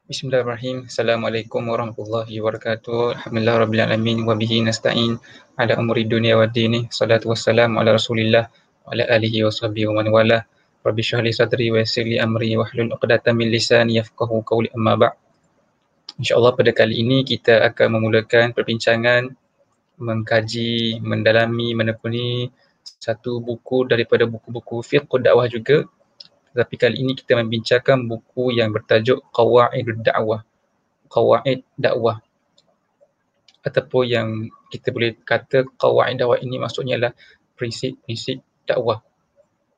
Bismillahirrahmanirrahim. Assalamualaikum warahmatullahi wabarakatuh. Alhamdulillah rabbil alamin wa bihi nasta'in ala umuri dunya waddin. Salatu wassalamu ala Rasulillah wa ala alihi wa sahbihi wa man wala. Rabbi shrah li sadri wa yassir li amri wahlul 'uqdatam min lisani yafqahu qawli amma ba'd. Insya-Allah pada kali ini kita akan memulakan perbincangan mengkaji, mendalami, menekuni satu buku daripada buku-buku fiqh dakwah juga. Tetapi kali ini kita membincangkan buku yang bertajuk Qawaidud Da'wah. Qawaid dakwah, ataupun yang kita boleh kata qawaid dakwah ini maksudnya adalah prinsip-prinsip dakwah,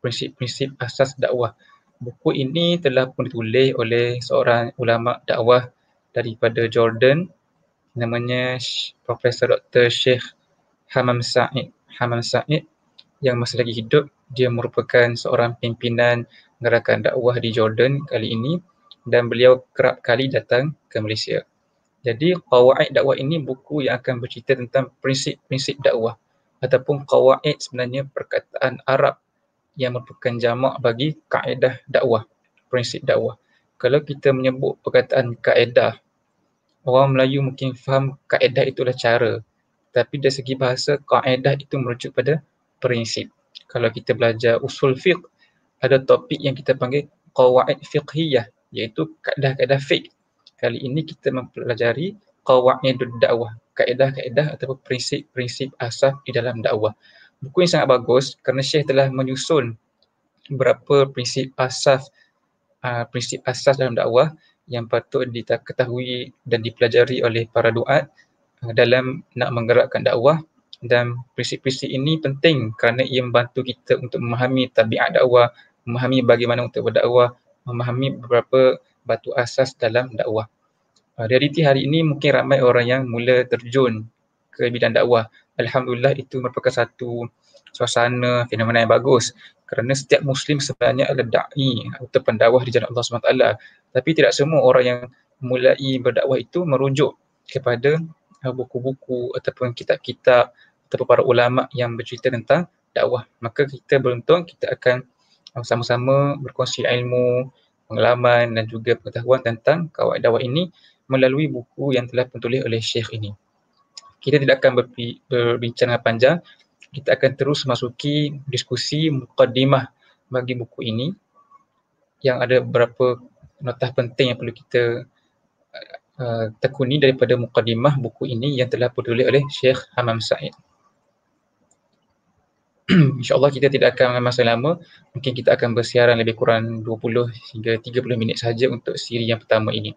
prinsip-prinsip asas dakwah. Buku ini telah pun ditulis oleh seorang ulama dakwah daripada Jordan, namanya Profesor Dr. Sheikh Hamam Sa'id. Hamam Sa'id yang masih lagi hidup, dia merupakan seorang pimpinan gerakan dakwah di Jordan kali ini, dan beliau kerap kali datang ke Malaysia. Jadi Qawaid Dakwah ini buku yang akan bercerita tentang prinsip-prinsip dakwah, ataupun qawaid sebenarnya perkataan Arab yang merupakan jamak bagi kaedah dakwah, prinsip dakwah. Kalau kita menyebut perkataan kaedah, orang Melayu mungkin faham kaedah itulah cara, tapi dari segi bahasa kaedah itu merujuk pada prinsip. Kalau kita belajar usul fiqh, ada topik yang kita panggil qawaid fiqhiyah, iaitu kaedah-kaedah fiqh. Kali ini kita mempelajari qawaidud dakwah, kaedah-kaedah ataupun prinsip-prinsip asas di dalam dakwah. Buku yang sangat bagus kerana Syekh telah menyusun beberapa prinsip asas dalam dakwah yang patut diketahui dan dipelajari oleh para duat dalam nak menggerakkan dakwah. Dan prinsip-prinsip ini penting kerana ia membantu kita untuk memahami tabiat dakwah, memahami bagaimana untuk berdakwah, memahami beberapa batu asas dalam dakwah. Realiti hari ini mungkin ramai orang yang mula terjun ke bidang dakwah. Alhamdulillah, itu merupakan satu suasana fenomena yang bagus kerana setiap Muslim sebenarnya adalah da'i atau pendakwah di jalan Allah SWT. Tapi tidak semua orang yang mulai berdakwah itu merujuk kepada buku-buku ataupun kitab-kitab ataupun para ulama yang bercerita tentang dakwah. Maka kita beruntung kita akan sama-sama berkongsi ilmu, pengalaman dan juga pengetahuan tentang qawaid dakwah ini melalui buku yang telah ditulis oleh Syekh ini. Kita tidak akan berbincang panjang, kita akan terus masuki diskusi muqaddimah bagi buku ini yang ada beberapa notah penting yang perlu kita tekuni daripada muqaddimah buku ini yang telah ditulis oleh Syekh Hamam Sa'id. InsyaAllah kita tidak akan masa lama, mungkin kita akan bersiaran lebih kurang 20 hingga 30 minit sahaja untuk siri yang pertama ini.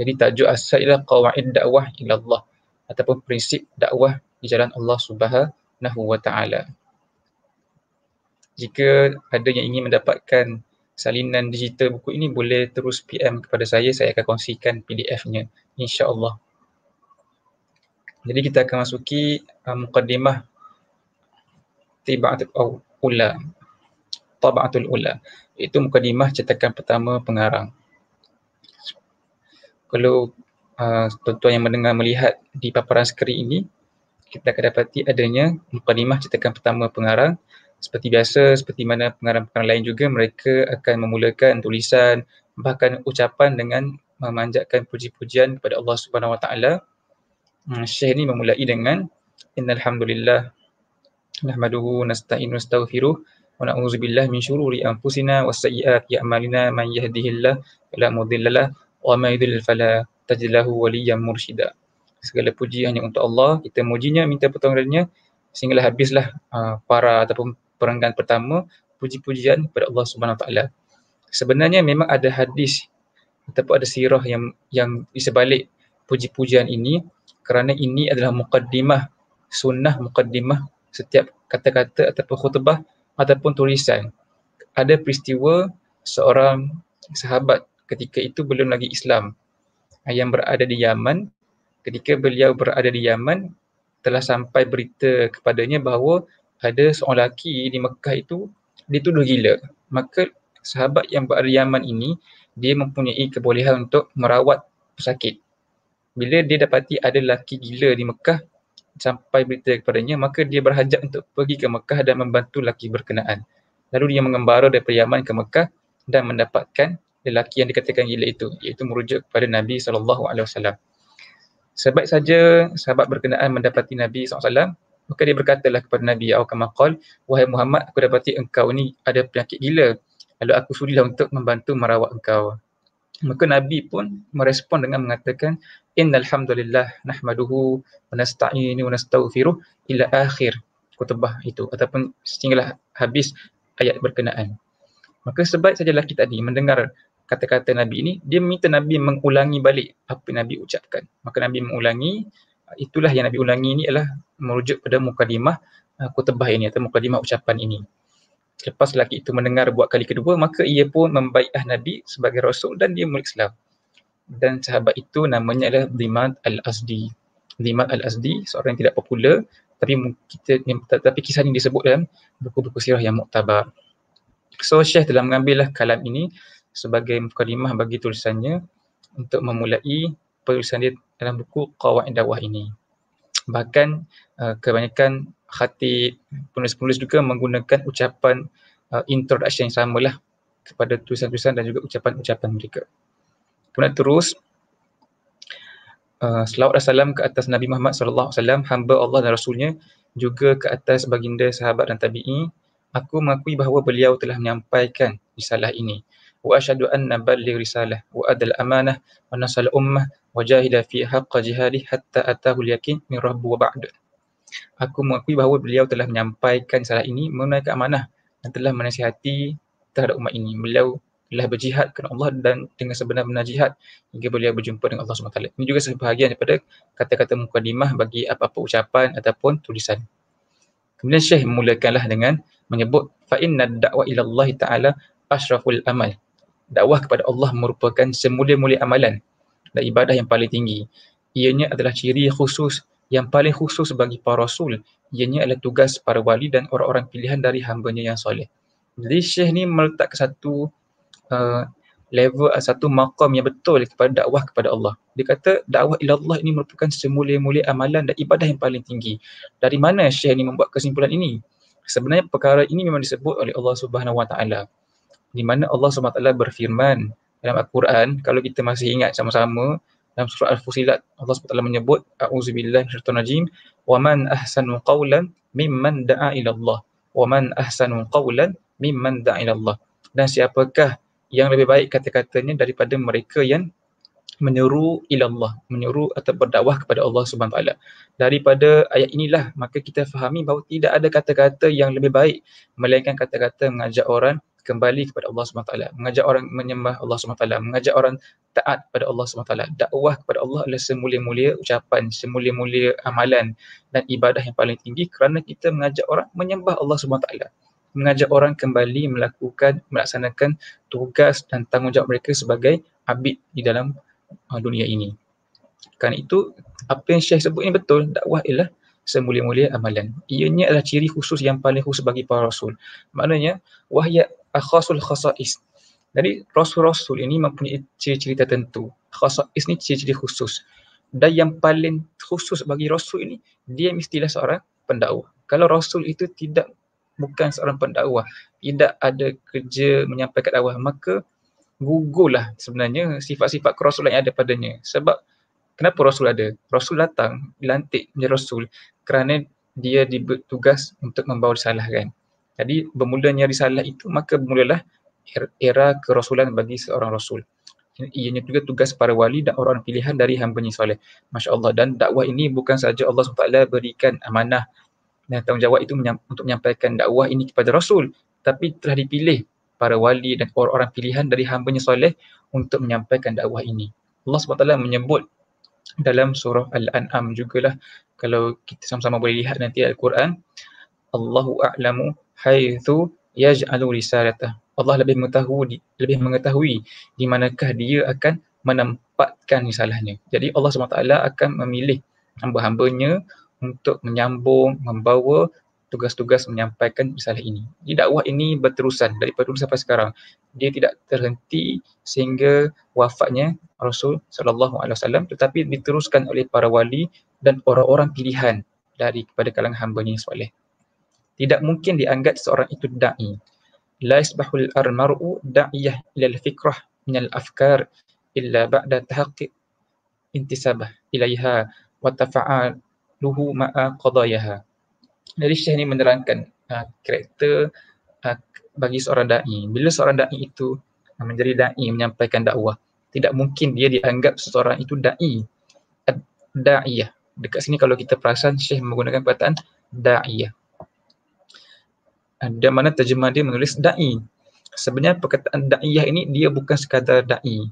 Jadi tajuk asal ialah Qawaid Dakwah ilallah, ataupun prinsip dakwah di jalan Allah Subhanahu wa Ta'ala. Jika ada yang ingin mendapatkan salinan digital buku ini, boleh terus PM kepada saya akan kongsikan PDF-nya, insya-Allah. Jadi kita akan masuki muqaddimah Tab'atul Ula, iaitu muqaddimah cetakan pertama pengarang. Kalau tuan-tuan yang mendengar melihat di paparan skrin ini, kita akan dapati adanya muqaddimah cetakan pertama pengarang. Seperti biasa, seperti mana pengarang-pengarang lain juga, mereka akan memulakan tulisan bahkan ucapan dengan memanjatkan puji-pujian kepada Allah Subhanahu Wa Taala. Syekh ini memulai dengan innal hamdulillah nahmaduhu nasta'inu nastaghfiruh wa na'udzu billahi min syururi anfusina was sayyiati a'malina man yahdihillahu fala mudhillalah wa may yudlil fala tajid lahu waliyyan mursyida. Segala puji hanya untuk Allah, kita mujinya, minta pertolongannya sehinggalah habislah para ataupun perenggan pertama puji-pujian kepada Allah Subhanahu Taala. Sebenarnya memang ada hadis ataupun ada sirah yang di sebalik puji-pujian ini, kerana ini adalah muqaddimah, sunnah muqaddimah setiap kata-kata ataupun khutbah ataupun tulisan. Ada peristiwa seorang sahabat ketika itu belum lagi Islam yang berada di Yaman. Ketika beliau berada di Yaman, telah sampai berita kepadanya bahawa ada seorang lelaki di Mekah itu dituduh gila. Maka sahabat yang berada di Yaman ini, dia mempunyai kebolehan untuk merawat pesakit. Bila dia dapati ada lelaki gila di Mekah sampai berita kepadanya, maka dia berhajat untuk pergi ke Mekah dan membantu lelaki berkenaan. Lalu dia mengembara daripada Yaman ke Mekah dan mendapatkan lelaki yang dikatakan gila itu, iaitu merujuk kepada Nabi SAW. Sebaik saja sahabat berkenaan mendapati Nabi SAW, maka dia berkatalah kepada Nabi, ya kama qala, wahai Muhammad, aku dapati engkau ni ada penyakit gila, lalu aku sudilah untuk membantu merawat engkau. Maka Nabi pun merespon dengan mengatakan, innal hamdalillah nahmaduhu wa nasta'inu wa nastaghfiruh ila akhir khutbah itu, ataupun sehinggalah habis ayat berkenaan. Maka sebaik saja lelaki tadi mendengar kata-kata Nabi ini, dia minta Nabi mengulangi balik apa yang Nabi ucapkan. Maka Nabi mengulangi, itulah yang Nabi ulangi ini adalah merujuk pada mukadimah khutbah ini atau mukadimah ucapan ini. Lepas lelaki itu mendengar buat kali kedua, maka ia pun membai'ah Nabi sebagai Rasul dan dia murid Islam. Dan sahabat itu namanya adalah Dhimad Al-Azdi. Dhimad Al-Azdi, seorang yang tidak popular, tapi kisah ini disebut dalam buku-buku sirah yang muktabar. So Syekh telah mengambillah kalam ini sebagai mukadimah bagi tulisannya untuk memulai penulisan dia dalam buku Qawaid Dakwah ini. Bahkan kebanyakan khatib, penulis-penulis juga menggunakan ucapan introduction yang samalah kepada tulisan-tulisan dan juga ucapan-ucapan mereka. Kemudian terus, selawat dan salam ke atas Nabi Muhammad SAW, hamba Allah dan Rasulnya, juga ke atas baginda, sahabat dan tabi'i. Aku mengakui bahawa beliau telah menyampaikan risalah ini. Wa asyhadu anna balligh risalah wa adal amanah wa nasal ummah wa jahida fi haqqa jihadih hatta atahu al-yakin min rabbu wa ba'd. Aku mengakui bahawa beliau telah menyampaikan risalah ini, menunaikan amanah dan telah menasihati terhadap umat ini. Beliau telah berjihad kerana Allah dan dengan sebenar-benar jihad hingga beliau berjumpa dengan Allah SWT. Ini juga sebahagian daripada kata-kata mukadimah bagi apa-apa ucapan ataupun tulisan. Kemudian Syekh memulakanlah dengan menyebut fa inna da'wa ila Allah Ta'ala asyraful amal. Dakwah kepada Allah merupakan semulia-mulia amalan dan ibadah yang paling tinggi. Ianya adalah ciri khusus yang paling khusus bagi para rasul. Ianya adalah tugas para wali dan orang-orang pilihan dari hamba-Nya yang soleh. Jadi Syekh ni meletak satu level, satu maqam yang betul kepada dakwah kepada Allah. Dia kata dakwah ila Allah ini merupakan semulia-mulia amalan dan ibadah yang paling tinggi. Dari mana Syekh ni membuat kesimpulan ini? Sebenarnya perkara ini memang disebut oleh Allah Subhanahu Wa Taala, di mana Allah Subhanahu Wa Taala berfirman dalam Al-Quran, kalau kita masih ingat sama-sama, dalam surah Al-Fusilat, Allah Subhanahu Wa Taala menyebut a'udzubillahi minasyaitonir rajim, wa man ahsanu qawlan mimman da'a ila Allah, wa man ahsanu qawlan mimman da'a ila Allah. Dan siapakah yang lebih baik kata-katanya daripada mereka yang menyeru ilallah, menyeru atau berdakwah kepada Allah Subhanahu Wa Taala. Daripada ayat inilah maka kita fahami bahawa tidak ada kata-kata yang lebih baik melainkan kata-kata mengajak orang kembali kepada Allah Subhanahu Wa Taala, mengajak orang menyembah Allah Subhanahu Wa Taala, mengajak orang taat pada Allah Subhanahu Wa Taala. Dakwah kepada Allah adalah semulia-mulia ucapan, semulia-mulia amalan dan ibadah yang paling tinggi kerana kita mengajak orang menyembah Allah Subhanahu Wa Taala, mengajak orang kembali melaksanakan tugas dan tanggungjawab mereka sebagai abid di dalam dunia ini. Kerana itu, apa yang Syekh sebut ini betul, dakwah ialah semulia-mulia amalan. Ianya adalah ciri khusus yang paling khusus bagi para rasul. Maknanya, wahya akhasul khasa'is. Jadi, rasul-rasul ini mempunyai ciri-ciri tertentu. Khasa'is ni ciri-ciri khusus. Dan yang paling khusus bagi rasul ini, dia mestilah seorang pendakwah. Kalau rasul itu bukan seorang pendakwah, tidak ada kerja menyampaikan dakwah, maka gugurlah sebenarnya sifat-sifat kerasulan yang ada padanya. Sebab kenapa Rasul ada? Rasul datang, dilantik menjadi Rasul kerana dia ditugas untuk membawa risalah kan. Jadi bermulanya risalah itu, maka bermulalah era kerasulan bagi seorang Rasul. Ianya juga tugas para wali dan orang pilihan dari hamba-Nya soleh. Masya Allah. Dan dakwah ini bukan saja Allah SWT berikan amanah dan tanggungjawab itu untuk menyampaikan dakwah ini kepada Rasul, tapi telah dipilih para wali dan orang-orang pilihan dari hamba-Nya soleh untuk menyampaikan dakwah ini. Allah SWT menyebut dalam surah Al-An'am jugalah, kalau kita sama-sama boleh lihat nanti Al-Quran, Allahu a'lamu haitsu yaj'alu risalatah. Allah lebih mengetahui di manakah dia akan menempatkan risalahnya. Jadi Allah SWT akan memilih hamba-hambanya untuk menyambung, membawa tugas-tugas menyampaikan risalah ini. Jadi dakwah ini berterusan daripada dulu sampai sekarang. Dia tidak terhenti sehingga wafatnya Rasul SAW, tetapi diteruskan oleh para wali dan orang-orang pilihan daripada kalangan hamba-Nya soleh. Tidak mungkin dianggap seorang itu da'i. La yasbahul armaru da'iyah ilal fikrah minal afkar illa ba'da tahaqqiq intisabah ilaiha wa tafa'aluhu ma'a qadayaha. Jadi Syekh ni menerangkan karakter bagi seorang da'i. Bila seorang da'i itu menjadi da'i, menyampaikan dakwah, tidak mungkin dia dianggap seseorang itu da'i. Da'iyah. Dekat sini kalau kita perasan, Syekh menggunakan perkataan da'iyah. Dan mana terjemah dia menulis da'i. Sebenarnya perkataan da'iyah ini dia bukan sekadar da'i.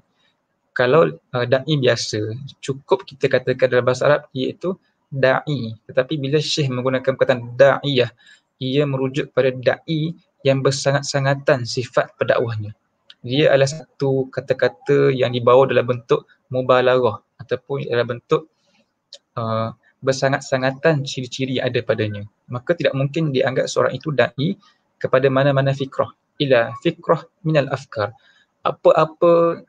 Kalau da'i biasa, cukup kita katakan dalam bahasa Arab iaitu da'i. Tetapi bila Syekh menggunakan perkataan da'iyah, ia merujuk pada da'i yang bersangat-sangatan sifat pendakwahnya. Dia adalah satu kata-kata yang dibawa dalam bentuk mubalaghah ataupun dalam bentuk bersangat-sangatan ciri-ciri yang ada padanya. Maka tidak mungkin dianggap seorang itu da'i kepada mana-mana fikrah. Ila fikrah minal afkar. Apa-apa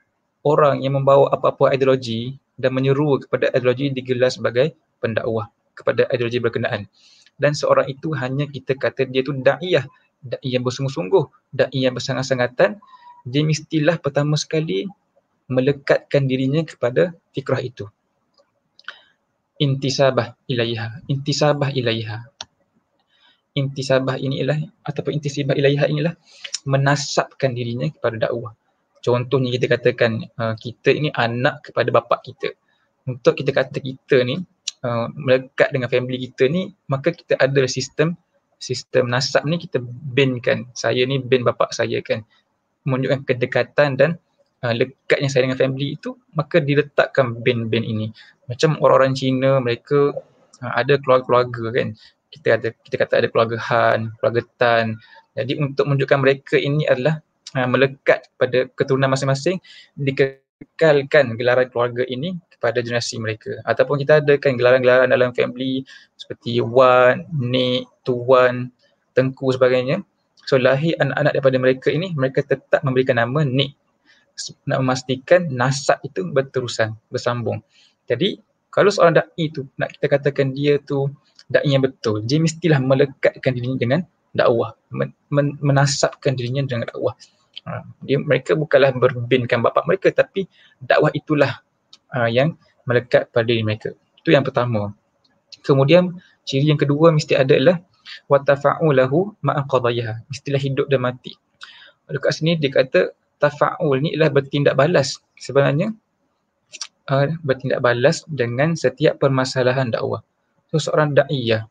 orang yang membawa apa-apa ideologi dan menyeru kepada ideologi digelar sebagai pendakwah kepada ideologi berkenaan. Dan seorang itu hanya kita kata dia tu da'iyah, da'i yang bersungguh-sungguh, da'i yang bersangat-sangatan, dia mestilah pertama sekali melekatkan dirinya kepada fikrah itu. Intisabah ilaiha. Intisabah ilaiha. Intisabah inilah ataupun intisabah ilaiha inilah menasabkan dirinya kepada dakwah. Contohnya kita katakan kita ini anak kepada bapa kita. Untuk kita kata kita ni melekat dengan family kita ni, maka kita ada sistem nasab ni kita binkan. Saya ni bin bapa saya kan. Menunjukkan kedekatan dan lekatnya saya dengan family itu, maka diletakkan bin ini. Macam orang-orang Cina, mereka ada keluarga-keluarga kan. Kita kata ada keluarga Han, keluarga Tan. Jadi untuk menunjukkan mereka ini adalah melekat pada keturunan masing-masing, dikekalkan gelaran keluarga ini kepada generasi mereka. Ataupun kita adakan gelaran-gelaran dalam family seperti Wan, Nik, Tuan, Tengku sebagainya. So lahir anak-anak daripada mereka ini, mereka tetap memberikan nama Nik, nak memastikan nasab itu berterusan, bersambung. Jadi kalau seorang da'i tu nak kita katakan dia tu da'i yang betul, dia mestilah melekatkan dirinya dengan dakwah, menasabkan dirinya dengan dakwah. Mereka bukanlah berbinkan bapa mereka, tapi dakwah itulah yang melekat pada diri mereka. Itu yang pertama. Kemudian ciri yang kedua mesti ada adalah wa tafa'ulahu ma'a qadayaha. Mestilah hidup dan mati. Dekat sini dia kata tafa'ul ni ialah bertindak balas. Sebenarnya bertindak balas dengan setiap permasalahan dakwah. So seorang da'iyah,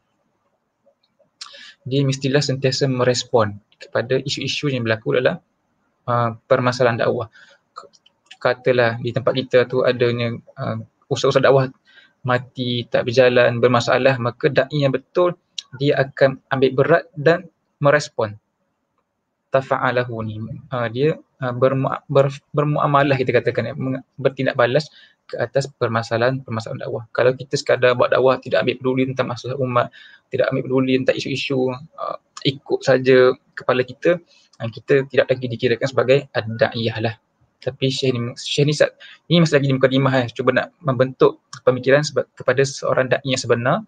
dia mestilah sentiasa merespon kepada isu-isu yang berlaku dalam permasalahan dakwah. Katalah di tempat kita tu adanya usaha-usaha dakwah mati, tak berjalan, bermasalah, maka da'i yang betul dia akan ambil berat dan merespon. Tafa'alahu ni dia bermuamalah, kita katakan, bertindak balas ke atas permasalahan dakwah. Kalau kita sekadar buat dakwah, tidak ambil peduli tentang masalah umat, tidak ambil peduli tentang isu-isu, ikut saja kepala kita, kita tidak lagi dikirakan sebagai ad-da'iyah lah. Tapi Syekh ni masih lagi di mukadimah, cuba nak membentuk pemikiran kepada seorang da'i yang sebenar.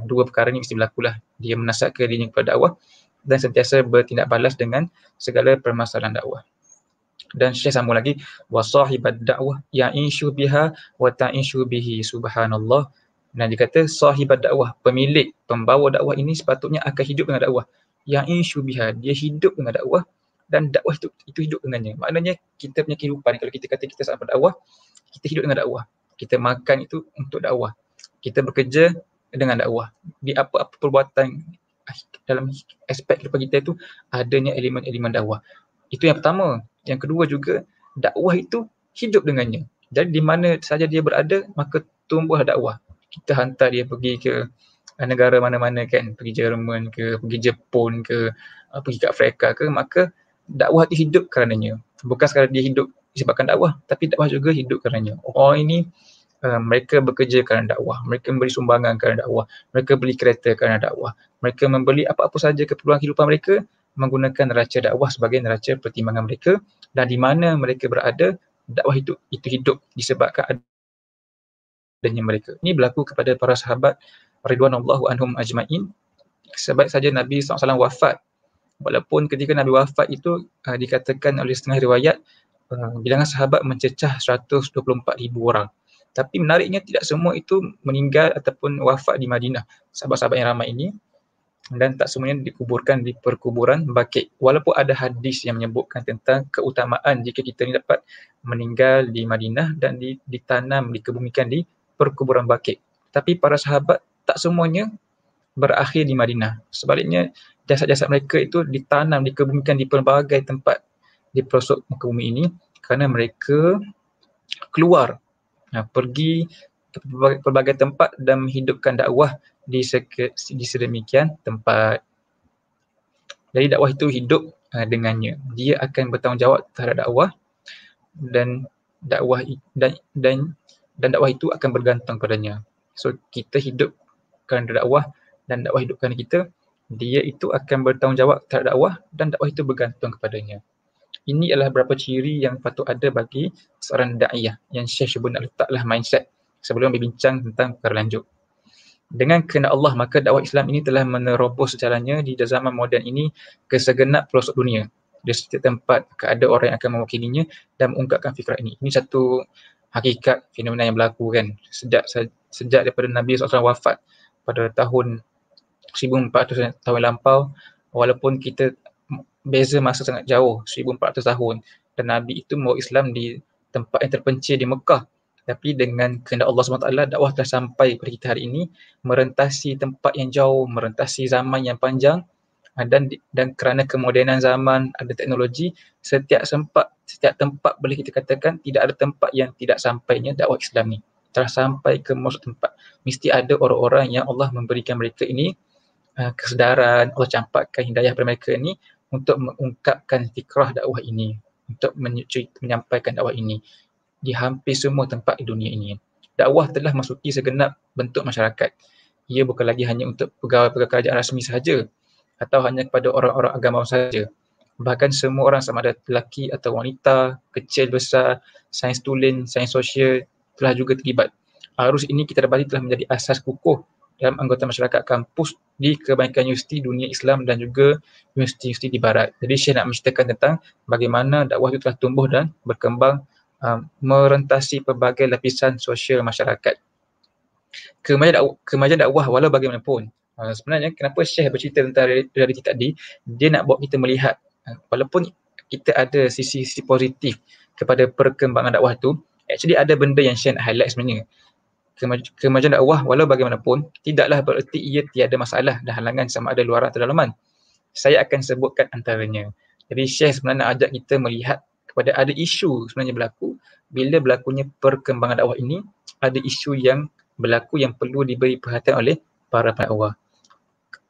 Dua perkara ni mesti berlakulah. Dia menasabkan dirinya kepada dakwah dan sentiasa bertindak balas dengan segala permasalahan dakwah. Dan Syekh sambung lagi, wa sahibad dakwah ya'ishu biha wa ta'ishu bihi, subhanallah. Dan dia kata sahibad dakwah, pemilik, pembawa dakwah ini sepatutnya akan hidup dengan dakwah. Ya'ishu biha, dia hidup dengan dakwah dan dakwah itu hidup dengannya. Maknanya kita punya kehidupan, kalau kita kata kita sangat berdakwah, kita hidup dengan dakwah. Kita makan itu untuk dakwah. Kita bekerja dengan dakwah. Di apa-apa perbuatan dalam aspek kehidupan kita itu adanya elemen-elemen dakwah. Itu yang pertama. Yang kedua juga, dakwah itu hidup dengannya. Jadi di mana saja dia berada, maka tumbuhlah dakwah. Kita hantar dia pergi ke negara mana-mana kan, pergi Jerman ke, pergi Jepun ke, pergi ke Afrika ke, maka dakwah itu hidup karenanya. Bukan sekadar dia hidup disebabkan dakwah, tapi dakwah juga hidup karenanya. Orang ini mereka bekerja kerana dakwah, mereka memberi sumbangan kerana dakwah, mereka beli kereta kerana dakwah, mereka membeli apa-apa saja keperluan kehidupan mereka menggunakan neraca dakwah sebagai neraca pertimbangan mereka. Dan di mana mereka berada, dakwah itu hidup disebabkan adanya mereka. Ini berlaku kepada para sahabat ridwanullahu anhum ajma'in. Sebab saja Nabi SAW wafat, walaupun ketika Nabi wafat itu dikatakan oleh setengah riwayat bilangan sahabat mencecah 124,000 orang. Tapi menariknya tidak semua itu meninggal ataupun wafat di Madinah. Sahabat-sahabat yang ramai ini, dan tak semuanya dikuburkan di perkuburan Baqi'. Walaupun ada hadis yang menyebutkan tentang keutamaan jika kita ni dapat meninggal di Madinah dan ditanam, dikebumikan di perkuburan Baqi'. Tapi para sahabat tak semuanya berakhir di Madinah. Sebaliknya, jasad-jasad mereka itu ditanam, dikebumikan di pelbagai tempat di pelosok muka bumi ini kerana mereka keluar, pergi ke pelbagai tempat dan menghidupkan dakwah di sedemikian tempat. Jadi dakwah itu hidup dengannya. Dia akan bertanggungjawab terhadap dakwah dan dakwah dan dakwah itu akan bergantung padanya. So kita hidup kerana dakwah dan dakwah hidup kerana kita, dia itu akan bertanggungjawab terhadap dakwah dan dakwah itu bergantung kepadanya. Ini adalah beberapa ciri yang patut ada bagi seorang da'iyah yang Syekh cuba nak letaklah mindset sebelum berbincang tentang perkara lanjut. Dengan kehendak Allah, maka dakwah Islam ini telah menerobos jalannya di zaman moden ini ke segenap pelosok dunia. Di setiap tempat ada orang yang akan mewakilinya dan mengungkapkan fikrah ini. Ini satu hakikat fenomena yang berlaku kan. Sejak daripada Nabi SAW wafat pada tahun 1400 tahun lampau, walaupun kita beza masa sangat jauh, 1400 tahun, dan Nabi itu membawa Islam di tempat yang terpencil di Mekah. Tapi dengan kehendak Allah SWT, dakwah telah sampai kepada kita hari ini, merentasi tempat yang jauh, merentasi zaman yang panjang, dan kerana kemodenan zaman, ada teknologi, setiap tempat boleh kita katakan tidak ada tempat yang tidak sampainya dakwah Islam ni. Telah sampai ke maksud tempat. Mesti ada orang-orang yang Allah memberikan mereka ini kesedaran, Allah campakkan hidayah kepada mereka ini untuk mengungkapkan fikrah dakwah ini, untuk menyampaikan dakwah ini di hampir semua tempat di dunia ini. Dakwah telah masuki segenap bentuk masyarakat. Ia bukan lagi hanya untuk pegawai-pegawai kerajaan rasmi sahaja atau hanya kepada orang-orang agama sahaja. Bahkan semua orang sama ada lelaki atau wanita, kecil besar, sains tulen, sains sosial telah juga terlibat. Arus ini kita dapati telah menjadi asas kukuh dalam anggota masyarakat kampus di kebanyakan universiti dunia Islam dan juga universiti-universiti di barat. Jadi saya nak menceritakan tentang bagaimana dakwah itu telah tumbuh dan berkembang merentasi pelbagai lapisan sosial masyarakat. Kemajuan dakwah walau bagaimanapun. Sebenarnya kenapa Syekh bercerita tentang realiti tadi, dia nak bawa kita melihat walaupun kita ada sisi-sisi positif kepada perkembangan dakwah tu, actually ada benda yang Syekh nak highlight sebenarnya. Kemajuan dakwah walau bagaimanapun tidaklah bererti ia tiada masalah dan halangan sama ada luaran atau dalaman. Saya akan sebutkan antaranya. Jadi Syekh sebenarnya nak ajak kita melihat kepada ada isu sebenarnya berlaku bila berlakunya perkembangan dakwah ini, ada isu yang berlaku yang perlu diberi perhatian oleh para pendakwah.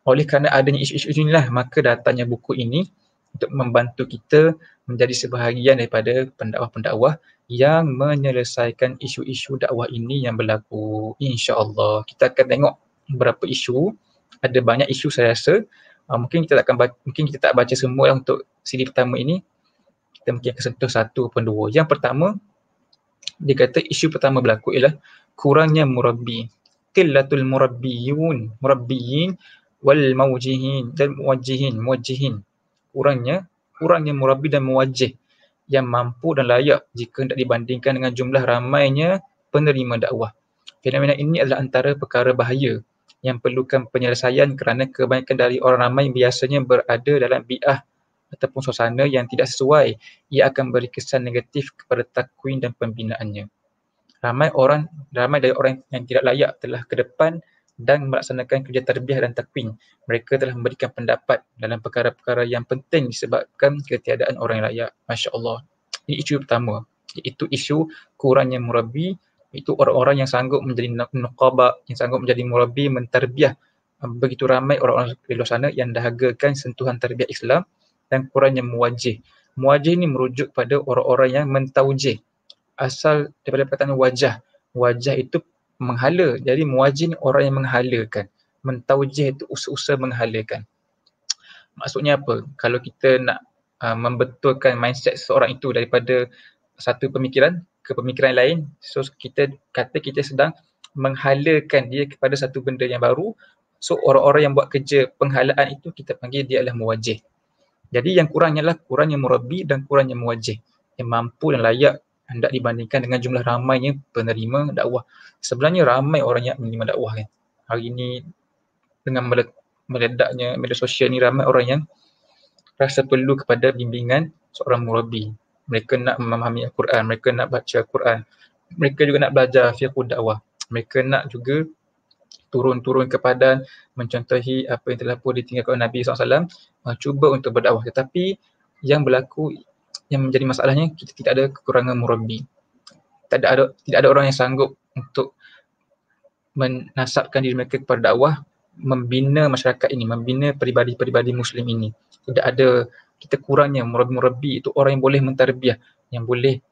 Oleh kerana adanya isu-isu inilah, maka datangnya buku ini untuk membantu kita menjadi sebahagian daripada pendakwah-pendakwah yang menyelesaikan isu-isu dakwah ini yang berlaku. InsyaAllah. Kita akan tengok beberapa isu. Ada banyak isu saya rasa. Mungkin kita tak baca semua untuk siri pertama ini. Kita mungkin akan sentuh satu ataupun dua. Yang pertama, dia kata isu pertama berlaku ialah kurangnya murabbi. Qillatul murabbiyin wal mawjihin dan muwajjihin. Kurangnya murabbi dan muwajjih yang mampu dan layak jika hendak dibandingkan dengan jumlah ramainya penerima dakwah. Fenomena ini adalah antara perkara bahaya yang perlukan penyelesaian kerana kebanyakan dari orang ramai biasanya berada dalam bi'ah ataupun suasana yang tidak sesuai. Ia akan beri kesan negatif kepada takwin dan pembinaannya. Ramai dari orang yang tidak layak telah ke depan dan melaksanakan kerja tarbiyah dan takwin. Mereka telah memberikan pendapat dalam perkara-perkara yang penting disebabkan ketiadaan orang yang layak. Masya Allah. Ini isu pertama, iaitu isu kurangnya murabbi, iaitu orang-orang yang sanggup menjadi nuqaba, yang sanggup menjadi murabbi, mentarbiyah begitu ramai orang-orang di luar sana yang dahagakan sentuhan tarbiyah Islam, dan kurangnya muwajjih. Muwajjih ini merujuk pada orang-orang yang mentaujih. Asal daripada perkataan wajah. Wajah itu menghala. Jadi muwajjih ni orang yang menghalakan. Mentaujih itu usaha-usaha menghalakan. Maksudnya apa? Kalau kita nak membetulkan mindset seorang itu daripada satu pemikiran ke pemikiran lain, so kita kata kita sedang menghalakan dia kepada satu benda yang baru. So orang-orang yang buat kerja penghalaan itu kita panggil dia adalah muwajjih. Jadi yang kurangnya adalah kurangnya murabbi dan kurangnya muwajjih. yang mampu dan layak hendak dibandingkan dengan jumlah ramainya penerima dakwah. Sebenarnya ramai orang yang menerima dakwah kan. Hari ini dengan meledaknya media sosial ni, ramai orang yang rasa perlu kepada bimbingan seorang murabi. Mereka nak memahami Al-Quran, mereka nak baca Al-Quran, mereka juga nak belajar fiqh dakwah. Mereka nak juga turun ke padan, mencontohi apa yang telah pun ditinggalkan Nabi SAW, cuba untuk berdakwah. Tetapi yang berlaku, yang menjadi masalahnya, kita tidak ada kekurangan murabi. Tidak ada orang yang sanggup untuk menasabkan diri mereka kepada dakwah, membina masyarakat ini, membina peribadi-peribadi Muslim ini. Tidak ada, kita kurangnya murabi-murabi itu orang yang boleh mentarbiah, yang boleh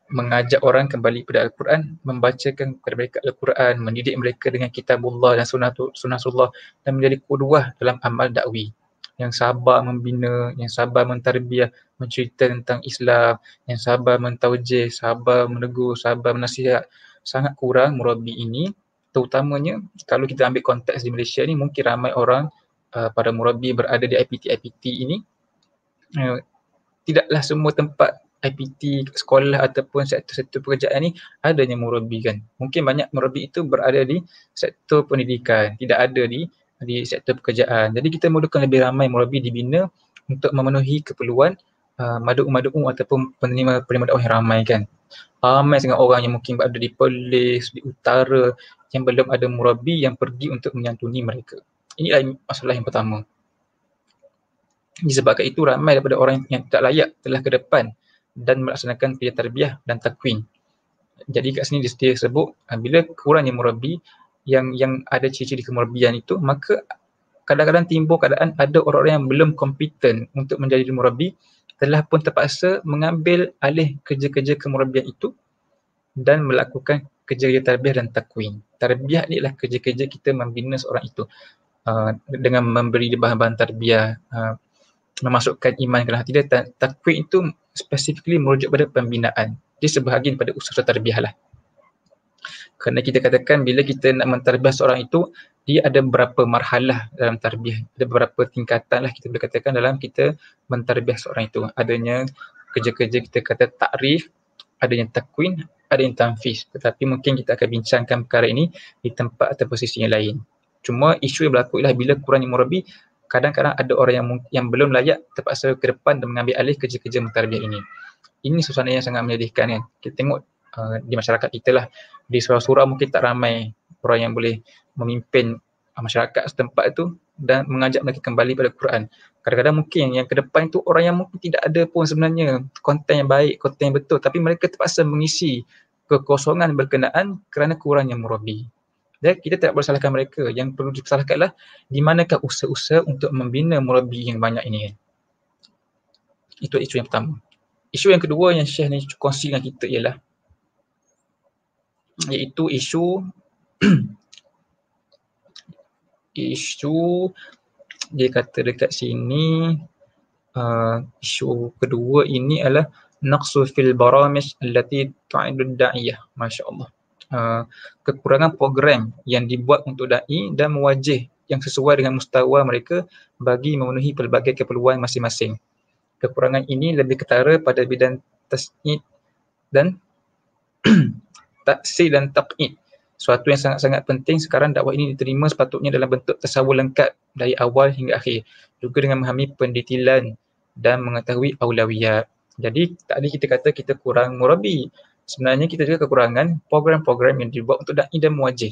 mengajak orang kembali kepada Al-Quran, membacakan kepada mereka Al-Quran, mendidik mereka dengan kitabullah dan sunnahullah, dan menjadi qudwah dalam amal dakwi. Yang sabar membina, yang sabar mentarbiah, mencerita tentang Islam, yang sabar mentaujih, sabar menegur, sabar menasihat. Sangat kurang murabi ini, terutamanya kalau kita ambil konteks di Malaysia ni, mungkin ramai orang para murabi berada di IPT ini. Tidaklah semua tempat IPT, sekolah ataupun sektor-sektor pekerjaan ni adanya murabi kan. Mungkin banyak murabi itu berada di sektor pendidikan, tidak ada di sektor pekerjaan. Jadi kita memerlukan lebih ramai murabi dibina untuk memenuhi keperluan madu-madu ataupun penerima dakwah yang ramai kan. Ramai sangat orang yang mungkin berada di Perlis, di utara, yang belum ada murabi yang pergi untuk menyantuni mereka. Inilah masalah yang pertama. Disebabkan itu, ramai daripada orang yang tak layak telah ke depan dan melaksanakan kerja tarbiyah dan takwin. Jadi kat sini dia sebut, bila kurangnya murabi yang ada ciri-ciri kemurabian itu, maka kadang-kadang timbul keadaan ada orang-orang yang belum kompeten untuk menjadi murabi, telah pun terpaksa mengambil alih kerja-kerja kemurabian itu dan melakukan kerja-kerja tarbiyah dan takwin. Tarbiyah ni adalah kerja-kerja kita membina seorang itu dengan memberi dia bahan-bahan tarbiyah, memasukkan iman ke dalam hati dia. Takwin itu specifically merujuk pada pembinaan. Dia sebahagian pada usaha tarbiyah lah. Kerana kita katakan bila kita nak mentarbiyah seorang itu, dia ada beberapa marhalah dalam tarbiyah. Ada beberapa tingkatan lah kita boleh katakan dalam kita mentarbiyah seorang itu. Adanya kerja-kerja kita kata takrif, adanya takwin, ada yang tanfiz. Tetapi mungkin kita akan bincangkan perkara ini di tempat atau posisi yang lain. Cuma isu yang berlaku ialah bila kurangnya murabi, kadang-kadang ada orang yang belum layak terpaksa ke depan dan mengambil alih kerja-kerja mentarbiyah ini. Ini suasana yang sangat menyedihkan kan. Kita tengok di masyarakat kita lah, di surau-surau mungkin tak ramai orang yang boleh memimpin masyarakat setempat itu dan mengajak mereka kembali pada Quran. Kadang-kadang mungkin yang ke depan itu orang yang mungkin tidak ada pun sebenarnya konten yang baik, konten yang betul, tapi mereka terpaksa mengisi kekosongan berkenaan kerana kurangnya murabi. Dan kita tidak boleh salahkan mereka. Yang perlu disalahkan adalah di manakah usaha-usaha untuk membina murabi yang banyak ini kan. Itu isu yang pertama. Isu yang kedua yang Syekh ni kongsi dengan kita ialah iaitu isu dia kata dekat sini, isu kedua ini adalah naqsu fil baramij allati tu'idu da'iyah. Masya-Allah. Kekurangan program yang dibuat untuk dai dan mewajih yang sesuai dengan mustawa mereka bagi memenuhi pelbagai keperluan masing-masing. Kekurangan ini lebih ketara pada bidang tas'id dan taksir dan taqid. Suatu yang sangat-sangat penting sekarang dakwah ini diterima sepatutnya dalam bentuk tasawur lengkap dari awal hingga akhir, juga dengan memahami pendetilan dan mengetahui aulawiyat. Jadi tadi kita kata kita kurang murabi. Sebenarnya kita juga kekurangan program-program yang dibuat untuk da'i dan muwajjih.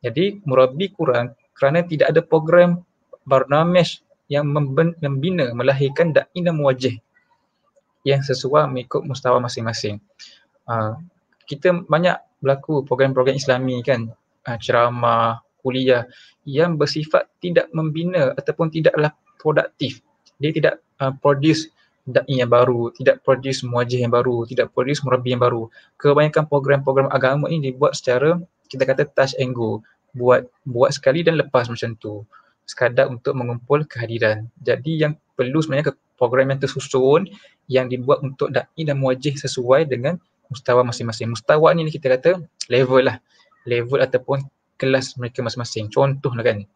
Jadi murabi kurang kerana tidak ada program barnamij yang membina, melahirkan da'i dan muwajjih yang sesuai mengikut mustawa masing-masing. Kita banyak berlaku program-program Islami kan, ceramah, kuliah yang bersifat tidak membina ataupun tidaklah produktif. Dia tidak produce da'i yang baru, tidak produce muwajjih yang baru, tidak produce murabi yang baru. Kebanyakan program-program agama ini dibuat secara kita kata touch and go, buat sekali dan lepas macam tu, sekadar untuk mengumpul kehadiran. Jadi yang perlu sebenarnya program yang tersusun yang dibuat untuk da'i dan muwajjih sesuai dengan mustawa masing-masing. Mustawa ni kita kata level lah, level ataupun kelas mereka masing-masing. Contohlah kan,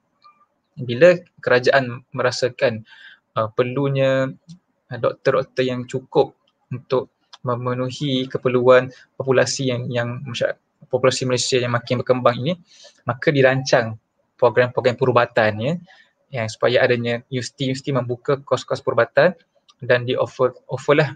bila kerajaan merasakan perlunya doktor-doktor yang cukup untuk memenuhi keperluan populasi populasi Malaysia yang makin berkembang ini, maka dirancang program-program perubatan yang supaya adanya universiti membuka kos-kos perubatan dan offerlah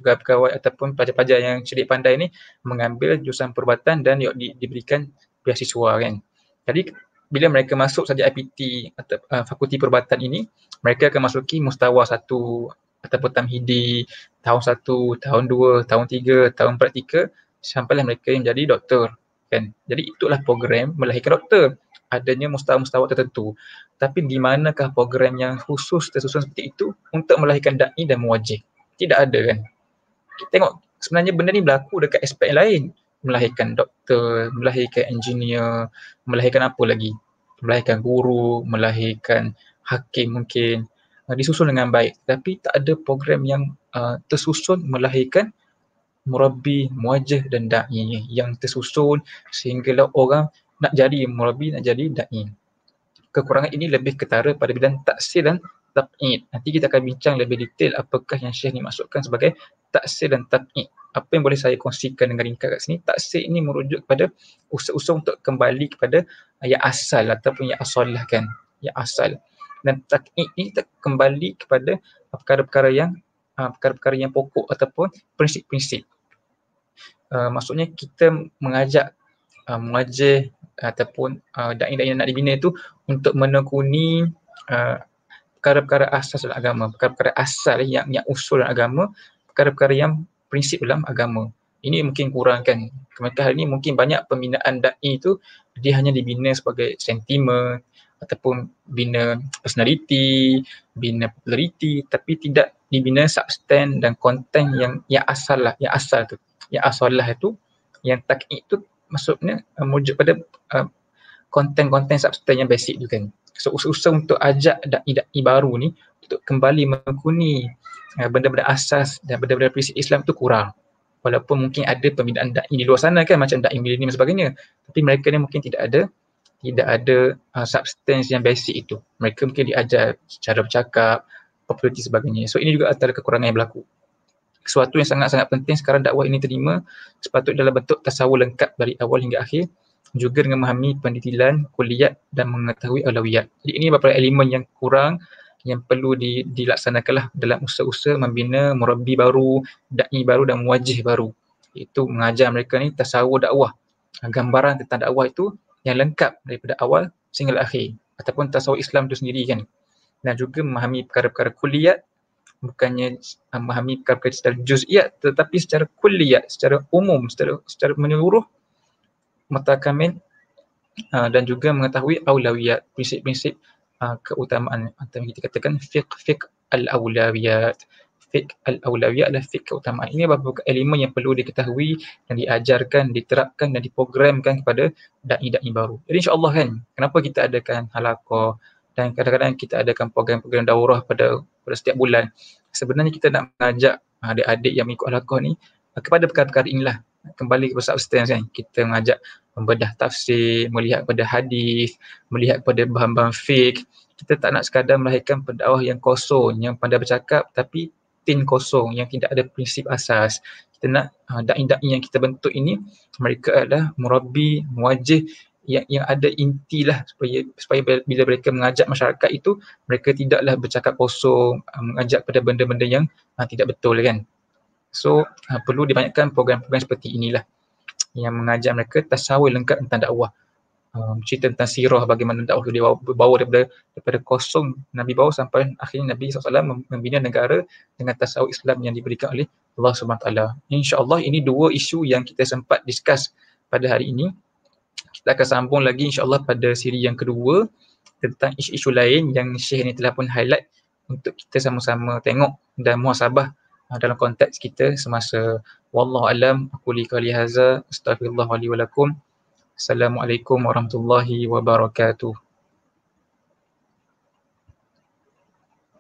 pegawai-pegawai ataupun pelajar-pelajar yang cerdik pandai ni mengambil jurusan perubatan dan diberikan beasiswa kan. Jadi bila mereka masuk saja IPT atau fakulti perubatan ini, mereka akan masuki mustawa 1 ataupun tamhidi, tahun 1, tahun 2, tahun 3, tahun praktikal sampailah mereka yang menjadi doktor kan. Jadi itulah program melahirkan doktor. Adanya mustawa-mustawa tertentu. Tapi di manakah program yang khusus tersusun seperti itu untuk melahirkan da'i dan muwajjih? Tidak ada kan. Kita tengok sebenarnya benda ni berlaku dekat aspek lain. Melahirkan doktor, melahirkan engineer, melahirkan apa lagi? Melahirkan guru, melahirkan hakim mungkin. Disusun dengan baik. Tapi tak ada program yang tersusun melahirkan murabbi, muwajjih dan da'i yang tersusun sehinggalah orang nak jadi murabbi, nak jadi da'i. Kekurangan ini lebih ketara pada bidang taksir dan tab'id. Nanti kita akan bincang lebih detail apakah yang Syekh ni maksudkan sebagai taksir dan tab'id. Apa yang boleh saya kongsikan dengan ringkas kat sini, taksir ini merujuk kepada usaha-usaha untuk kembali kepada yang asal ataupun yang asalah kan, yang asal. Dan tab'id ini kembali kepada perkara-perkara yang pokok ataupun prinsip-prinsip. Maksudnya kita mengajak muwajjih ataupun da'i-da'i yang nak dibina itu untuk menekuni perkara-perkara asas dalam agama, perkara-perkara asal yang usul dalam agama, perkara-perkara yang prinsip dalam agama. Ini mungkin kurang kan. Kemudian hari ini mungkin banyak pembinaan da'i itu dia hanya dibina sebagai sentimen ataupun bina personality, bina populariti, tapi tidak dibina substan dan konten yang asal lah, yang asal tu. Yang asalah itu, yang tak'id itu maksudnya merujuk pada konten-konten substan yang basic tu kan. So usaha untuk ajak da'i-da'i baru ni untuk kembali menekuni benda-benda asas dan benda-benda prinsip Islam tu kurang. Walaupun mungkin ada pembinaan da'i di luar sana kan, macam da'i milenium dan sebagainya, tapi mereka ni mungkin tidak ada substance yang basic itu. Mereka mungkin diajar cara bercakap, populariti sebagainya. So ini juga antara kekurangan yang berlaku. Sesuatu yang sangat-sangat penting sekarang dakwah ini terima sepatutnya dalam bentuk tasawur lengkap dari awal hingga akhir, juga dengan memahami pendetilan, kuliat dan mengetahui aulawiyat. Jadi ini beberapa elemen yang kurang yang perlu dilaksanakanlah dalam usaha-usaha membina murabbi baru, da'i baru dan muwajjih baru. Iaitu mengajar mereka ni tasawur dakwah. Gambaran tentang dakwah itu yang lengkap daripada awal sehingga akhir, ataupun tasawur Islam itu sendiri kan. Dan juga memahami perkara-perkara kuliat, bukannya memahami perkara-perkara secara juz'iyat, tetapi secara kulliyat, secara umum, secara menyeluruh, mutakamil, dan juga mengetahui aulawiyat, prinsip-prinsip keutamaan. Atau kita katakan fiqh al-aulawiyat. Fiqh al-aulawiyat adalah fiqh keutamaan. Ini beberapa elemen yang perlu diketahui dan diajarkan, diterapkan dan diprogramkan kepada da'i-da'i baru. Jadi insya-Allah kan, kenapa kita adakan halaqah dan kadang-kadang kita adakan program-program daurah pada setiap bulan. Sebenarnya kita nak mengajak adik-adik yang mengikut halaqah ni kepada perkara-perkara inilah, kembali kepada substance kan. Kita mengajak membedah tafsir, melihat kepada hadis, melihat kepada bahan-bahan fiqh. Kita tak nak sekadar melahirkan pendakwah yang kosong, yang pandai bercakap tapi tin kosong, yang tidak ada prinsip asas. Kita nak da'i-da'i yang kita bentuk ini, mereka adalah murabbi, muwajjih yang ada inti lah, supaya bila mereka mengajak masyarakat itu, mereka tidaklah bercakap kosong, mengajak pada benda-benda yang tidak betul kan. So perlu dibanyakkan program-program seperti inilah yang mengajar mereka tasawur lengkap tentang dakwah. Cerita tentang sirah, bagaimana dakwah dia bawa daripada kosong Nabi bawa sampai akhirnya Nabi SAW membina negara dengan tasawur Islam yang diberikan oleh Allah SWT. InsyaAllah ini dua isu yang kita sempat discuss pada hari ini. Kita akan sambung lagi insyaAllah pada siri yang kedua tentang isu-isu lain yang Syekh ni telah pun highlight untuk kita sama-sama tengok dan muhasabah dalam konteks kita semasa. Wallahu alam, aku li qali hadza, astaghfirullah li wa lakum. Assalamualaikum warahmatullahi wabarakatuh.